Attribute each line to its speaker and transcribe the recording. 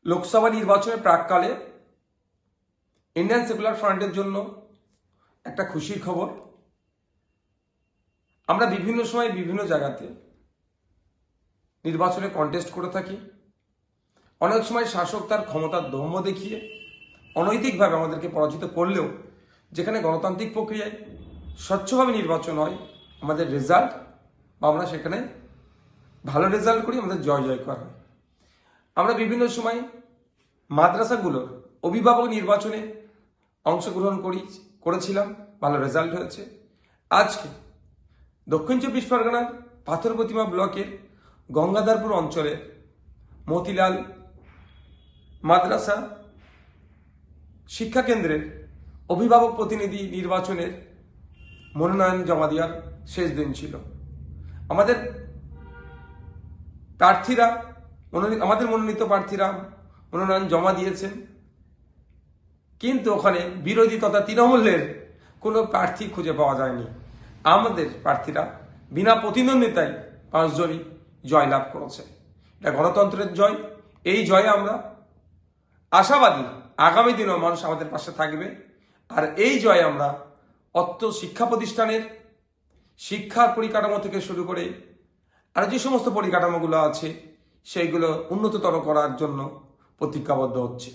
Speaker 1: লোকসভা নির্বাচনের প্রাককালে Indian secular ফ্রন্টের জন্য একটা খুশির খবর। আমরা বিভিন্ন সময় বিভিন্ন জায়গাতে নির্বাচনে কন্টেস্ট করে থাকি। অনেক সময় শাসক তার ক্ষমতার দম্ভ দেখিয়ে অনৈতিকভাবে আমাদেরকে পরাজিত করলেও যেখানে গণতান্ত্রিক প্রক্রিয়ায় স্বচ্ছভাবে নির্বাচন হয়, আমাদের রেজাল্ট বা আমরা সেখানে ভালো রেজাল্ট করি, আমাদের জয় জয় করা হয়। আমরা বিভিন্ন সময় মাদ্রাসাগুলোর অভিভাবক নির্বাচনে অংশগ্রহণ করেছিলাম, ভালো রেজাল্ট হয়েছে। আজকে দক্ষিণ চব্বিশ পরগনার পাথর প্রতিমা ব্লকের গঙ্গাধরপুর অঞ্চলের মতিলাল মাদ্রাসা শিক্ষা কেন্দ্রের অভিভাবক প্রতিনিধি নির্বাচনের মনোনয়ন জমা দেওয়ার শেষ দিন ছিল। আমাদের মনোনীত প্রার্থীরা মনোনয়ন জমা দিয়েছেন, কিন্তু ওখানে বিরোধী তথা তৃণমূলের কোনো প্রার্থী খুঁজে পাওয়া যায়নি। আমাদের প্রার্থীরা বিনা প্রতিদ্বন্দ্বিতায় 5 জনই জয়লাভ করেছে। এটা গণতন্ত্রের জয়। এই জয়ে আমরা আশাবাদী আগামী দিনেও মানুষ আমাদের পাশে থাকবে। আর এই জয়ে আমরা অত্র শিক্ষা প্রতিষ্ঠানের শিক্ষার পরিকাঠামো থেকে শুরু করে আর যে সমস্ত পরিকাঠামোগুলো আছে সেইগুলো উন্নততর করার জন্য প্রতিজ্ঞাবদ্ধ হচ্ছে।